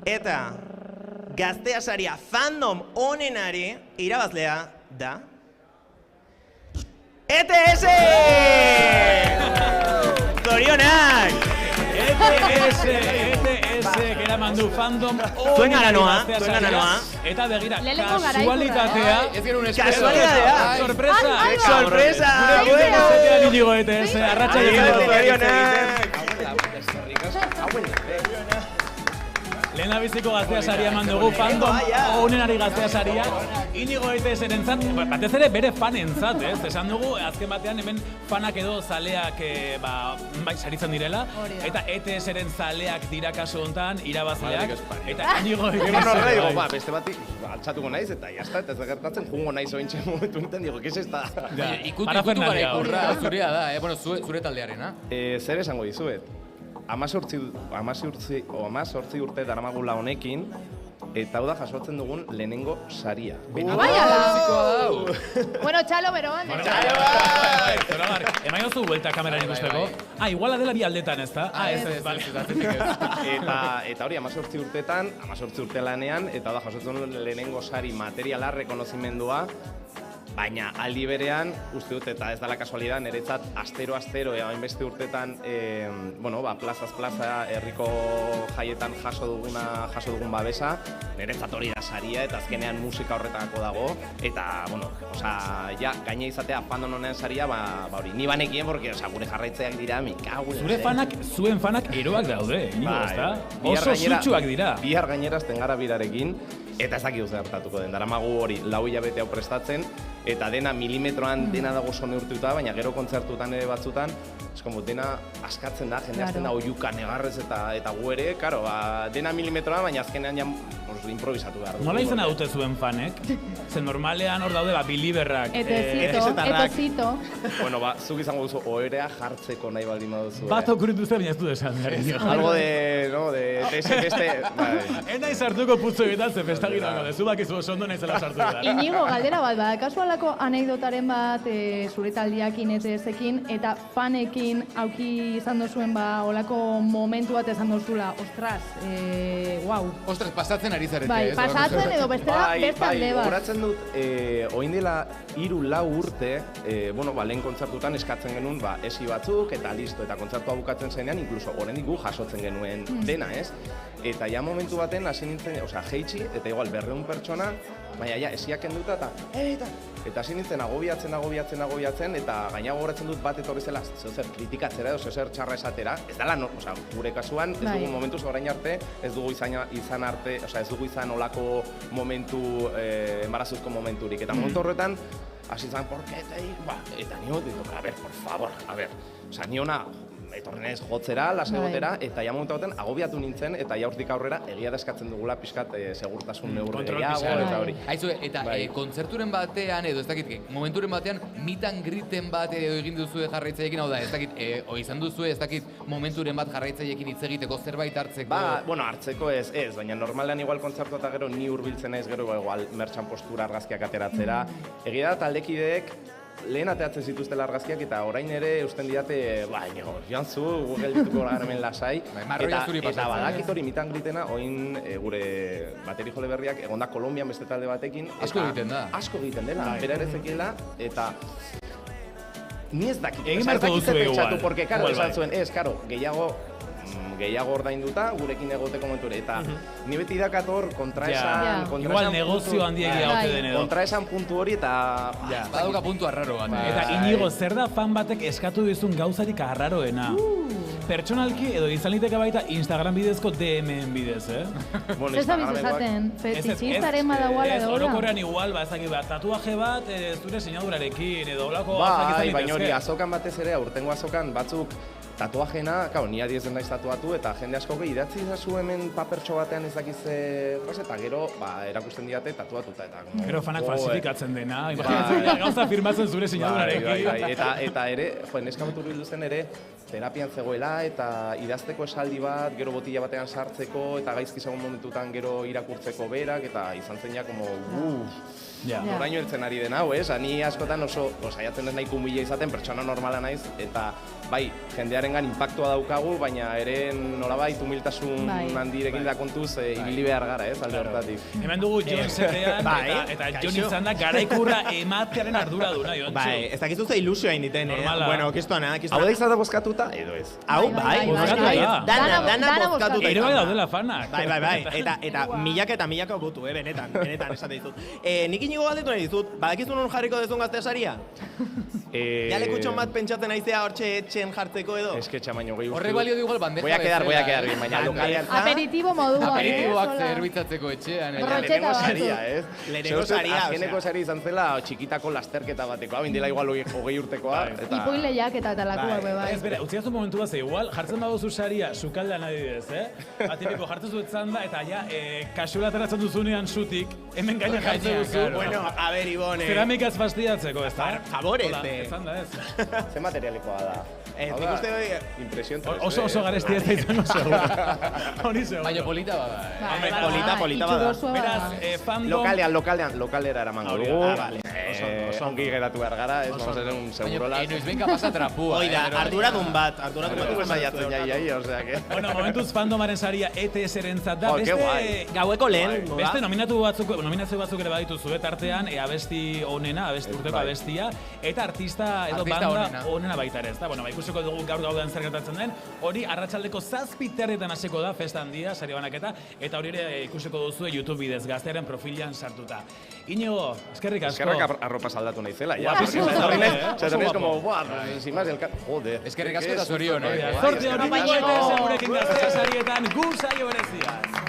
Eta Gaztea saria fandom onenari irabazlea da ETS! Zorionak! ETS, que eraman du fandom Zuen gara noa. Eta begira, kasualitatea. Kasualitatea! Sorpresa! Sorpresa! Bueno! Inigo ETS, arratxa Zorionak! Lehena biziko Gaztea saria eman dugu, fandom onenari Gaztea saria. Inigo ETS-eren zat, batez ere bere fanentzat, ez? Esan dugu, azken batean hemen fanak edo zaleak bai saritzen direla. Eta ETS-eren zaleak dira kasu honetan, irabazleak. Eta Inigo ETS. Beste bati, altxatuko naiz eta jazta, eta ez gertatzen jungo naiz ointxe momentu enten, digo, ¿qué es esta? Ikutu gara ikurra, zurea da, bueno, zure taldearena. Zer esango dizuet? 18 urte daramagula honekin, eta hau da jasotzen dugun lehenengo saria. Bueno, txalo beroan. Emaio zu buelta kameran ikusteko? Iguala dela bi aldetan, ez da? Ez, Eta hori, 18 urte lanean, eta hau da jasotzen dugun lehenengo sari materiala, rekonozimendua, baina aldi berean, uste dut, eta ez dela kasualidad, niretzat astero, hainbeste urtetan, plazaz plaza, herriko jaietan jaso dugun babesa, niretzat hori da saria, eta azkenean musika horretako dago, eta, gaine izatea fandom honen saria, hori, ni banekien, porque, gure jarraitzeak dira, Zuen fanak eroak daude, ez da? Oso zutsuak dira. Bihar gainera azten gara birarekin, eta ez dakik gertatuko den, daramagu hori 4 hilabete hau prestatzen, eta dena milimetroan dena dago sone urtuta, baina gero kontzertutan ere batzutan, dena askatzen da, jende azten da oiuka negarrez eta gu ere, dena milimetroan, baina azkenean improvisatu behar du. Nola izena dute zuen fanek? Zen normalean hor daude, biliberrak, etozito. Bueno, zuk izango duzu, oherea jartzeko nahi baldin baduzu. Bat okurritu zen, baina ez du desan. Algo de teste. Ena izartuko putzu egitan, ze festagira dago, zu bakizu oso ondo naizela sartu da. Inigo, galdera bat, kasualako anekdotaren bat zure taldiakin ETS-ekin, eta fanekin auki izan dozuen olako momentu bat izan dozula, ostras, guau. Ostras, pasatzen ari zarete. Bai, pasatzen edo bestela bestalde bat. Horatzen dut, oin dela 3-4 urte, lehen kontzertutan eskatzen genuen esi batzuk, eta listo, eta kontzertua bukatzen zenean, inkluso oraindik gu jasotzen genuen dena, ez? Eta ja momentu baten hasi nintzen, jeitsi, eta igual 200 pertsona, baina esiak kenduta eta hasi nintzen agobiatzen, eta gaina gogoratzen dut bat etorri zela, zer kritikatzera edo zer txarra esatera, ez dela, gure kasuan, ez dugu momentuz orain arte, ez dugu izan olako momentu, embarazuzko momenturik, eta momentu horretan, hasi zan, ¿por qué te eta nio, a ver, por favor, niona, etorrenez jotzera, lasegotera, eta ja momentu baten agobiatu nintzen, eta ja hortik aurrera egia da eskatzen dugula pixkat segurtasun neurri gehiago, eta hori. Aizu, eta kontzerturen batean, edo ez dakit, momenturen batean, mitan griten bat edo egin duzue jarraitzaiekin, hau da, ez dakit, izan duzue, ez dakit, momenturen bat jarraitzaiekin hitz egiteko zerbait hartzeko? Hartzeko ez, baina normalean igual kontzertu eta gero ni hurbiltzen naiz gero igual mertxan postura argazkiak ateratzera. Egia da, taldekideek, lehen ateatzen zituztela argazkiak eta orain ere usten didate, joan zu, geldituko garamen lasai. Eta badakit hori mitan gritena, oin gure bateri jole berriak egonda Kolombian beste talde batekin. Asko egiten da. Asko egiten dela, bera ere zekiela, eta ni ez dakit. Egin marko duzu igual. Porque, karo, esan zuen, gehiago ordainduta, gurekin egoteko momenture, eta ni beti dakator kontraesan... Igual negozio handiegia ote den edo. Kontraesan puntu hori eta... Badauka puntu arraro bat. Eta Inigo, zer da fan batek eskatu dizun gauzarik arraroena? Pertsonalki edo izan liteke baita Instagram bidezko DM-en bidez, Ez da bizaten, fetichistaren badagoala edo hola? Orokorrean igual, tatuaje bat zure sinadurarekin edo holako... Baina hori, azokan batez ere, aurtengo azokan batzuk tatuajena, ni adiez den naiz tatuatu, eta jende asko idatzi izazu hemen papertxo batean ez dakiz eta gero erakusten diate tatuatuta. Gero fanak falsifikatzen dena, gauza firmatzen zure sinadurarekin. Eta ere, neska bat urbildu zen ere, terapian zegoela eta idazteko esaldi bat, gero botila batean sartzeko eta gaizki zegoen momentutan gero irakurtzeko berak eta izan zen ja como noraino heltzen ari den hau, Ni askotan oso saiatzen ez nahi kumila izaten, pertsona normala naiz eta bai, jendearengan inpaktua daukagu, baina ere nolabait humiltasun handirekin da kontuz ibili behar gara, alde hortatik. Hemen dugu Jon Setean eta Jon izan da garaikurra ematearen ardura duna, Jontxu. Bai, ez dakizu ze ilusioa inditen, Bueno, kistuana. Hau da izan da bozkatuta, edo ez? Hau, bai, dana bozkatuta. Ere bai daudela fanak. Bai, eta milaka botu, benetan esate dizut. Nik inigo galdetu nahi dizut, badakizu non jarriko dezun Gaztea saria? Ja lekutxon bat pentsatzen naizea hortxe etxen jartzeko edo? Ez que txamaino gehi Horrek balio du igual bandeja. Voy a quedar, baina lokalean. Aperitibo moduan. Aperitiboak zerbitzatzeko etxean. Lehenengo saria, Lehenengo saria, azkeneko saria izan zela txikitako lasterketa bateko, hau indela igual 20 urtekoa. Ipuileak eta talakoak bai. Ez bera, utziazu momentu bat ze igual, jartzen baduzu saria sukaldean adibidez, Atipiko jartzen zuetzan da, eta ja, kasula ateratzen duzunean zutik, hemen gaina jartzen duzu. Bueno, a ver, Ibone. Ceramikaz fastidiatzeko, ez da? Favorez, Ezan da, ez. Ze materialekoa da? Nik uste Impresión 3D. Oso garestia ez da izango seguro. Honi seguro. Baina polita bada. Polita bada. Beraz, fandom... Lokalera eramango dugu. Ongi geratu behar gara, ez vamos a ser un segurolas. Baina, noiz pasa trapua. Oida, arduradun bat. Saiatzen jai, osea que... Bueno, momentuz fandomaren saria ETS-erentzat da. Beste gaueko lehen. Beste nominazio batzuk ere badituzu, tartean abesti onena, urteko abestia, eta artista edo banda onena baita ere, ez da? Bueno, ikusiko dugu gaur gaudean zer gertatzen den, hori arratsaldeko 7:00 hasiko da festa handia, sari banaketa, eta hori ere ikusiko duzu YouTube bidez Gaztearen profilan sartuta. Iñigo, eskerrik asko. Eskerrik arropa saldatu naizela, ja. Zaten como, sin más, joder. Eskerrik asko eta zorion, Zorte hori gurekin Gaztea sarietan, gu saio berezia.